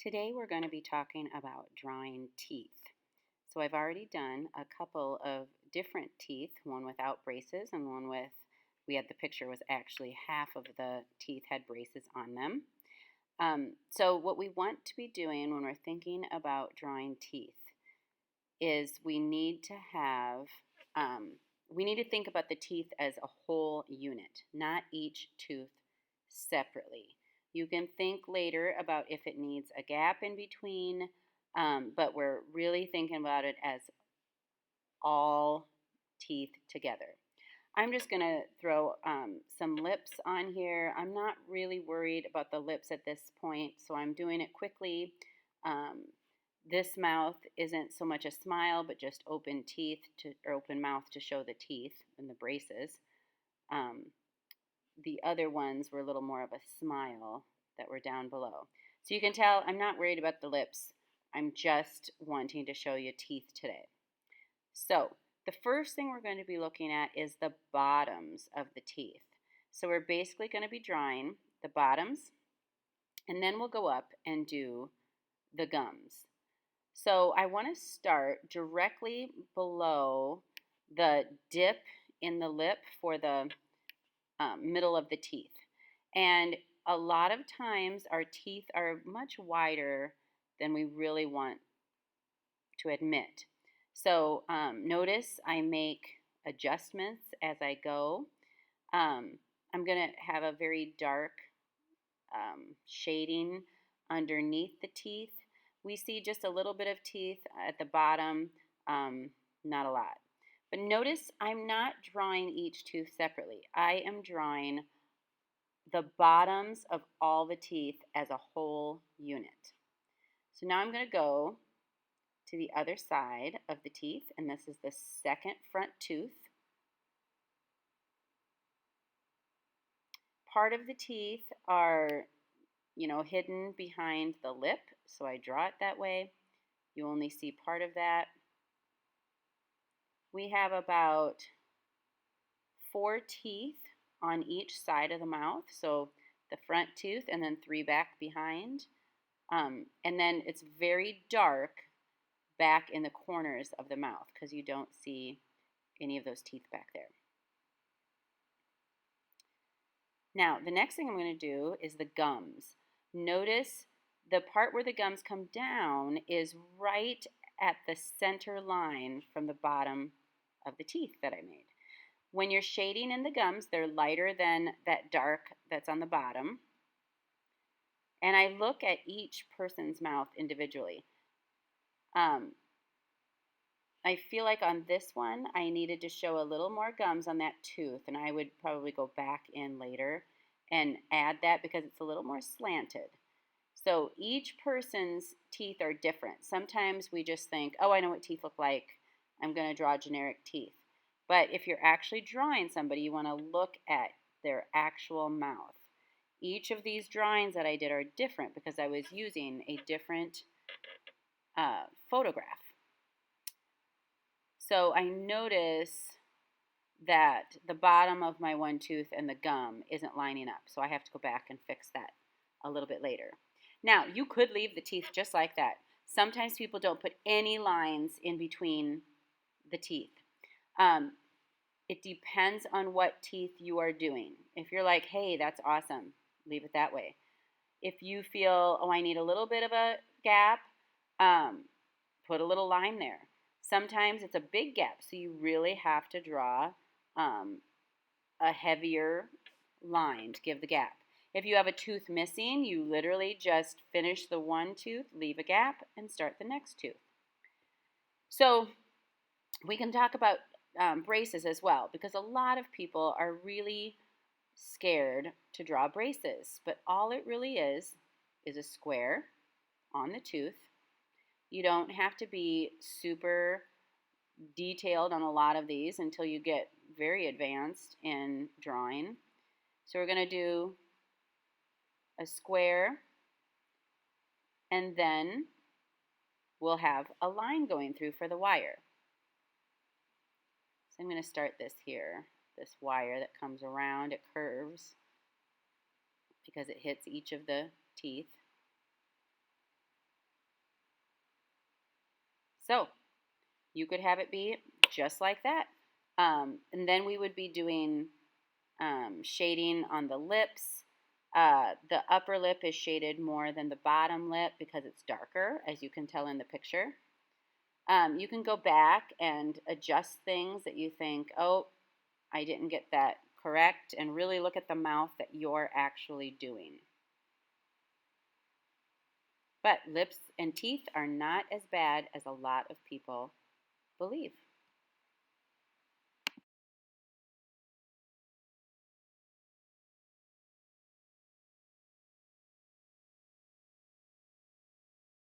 Today we're going to be talking about drawing teeth. So I've already done a couple of different teeth, one without braces and one with, we had the picture was actually half of the teeth had braces on them. So what we want to be doing when we're thinking about drawing teeth is we need to think about the teeth as a whole unit, not each tooth separately. You can think later about if it needs a gap in between, but we're really thinking about it as all teeth together. I'm just going to throw some lips on here. I'm not really worried about the lips at this point, so I'm doing it quickly. This mouth isn't so much a smile, but just open teeth or open mouth to show the teeth and the braces. The other ones were a little more of a smile that were down below. So you can tell I'm not worried about the lips. I'm just wanting to show you teeth today. So the first thing we're going to be looking at is the bottoms of the teeth. So we're basically going to be drawing the bottoms, and then we'll go up and do the gums. So I want to start directly below the dip in the lip for the middle of the teeth. And a lot of times our teeth are much wider than we really want to admit. So notice I make adjustments as I go. I'm going to have a very dark shading underneath the teeth. We see just a little bit of teeth at the bottom, not a lot. But notice I'm not drawing each tooth separately. I am drawing the bottoms of all the teeth as a whole unit. So now I'm going to go to the other side of the teeth, and this is the second front tooth. Part of the teeth are, hidden behind the lip, so I draw it that way. You only see part of that. We have about 4 teeth on each side of the mouth, so the front tooth and then 3 back behind. And then it's very dark back in the corners of the mouth because you don't see any of those teeth back there. Now, the next thing I'm going to do is the gums. Notice the part where the gums come down is right at the center line from the bottom of the teeth that I made. When you're shading in the gums, they're lighter than that dark that's on the bottom. And I look at each person's mouth individually. I feel like on this one, I needed to show a little more gums on that tooth, and I would probably go back in later and add that because it's a little more slanted. So each person's teeth are different. Sometimes we just think, oh, I know what teeth look like. I'm going to draw generic teeth. But if you're actually drawing somebody, you want to look at their actual mouth. Each of these drawings that I did are different because I was using a different photograph. So I notice that the bottom of my one tooth and the gum isn't lining up. So I have to go back and fix that a little bit later. Now, you could leave the teeth just like that. Sometimes people don't put any lines in between the teeth. It depends on what teeth you are doing. If you're like, hey, that's awesome, leave it that way. If you feel, oh, I need a little bit of a gap, put a little line there. Sometimes it's a big gap, so you really have to draw a heavier line to give the gap. If you have a tooth missing, you literally just finish the one tooth, leave a gap, and start the next tooth. So we can talk about braces as well, because a lot of people are really scared to draw braces, but all it really is a square on the tooth. You don't have to be super detailed on a lot of these until you get very advanced in drawing. So we're going to do a square, and then we'll have a line going through for the wire. So I'm going to start this here, this wire that comes around, it curves because it hits each of the teeth. So you could have it be just like that. And then we would be doing shading on the lips. The upper lip is shaded more than the bottom lip because it's darker, as you can tell in the picture. You can go back and adjust things that you think, oh, I didn't get that correct, and really look at the mouth that you're actually doing. But lips and teeth are not as bad as a lot of people believe.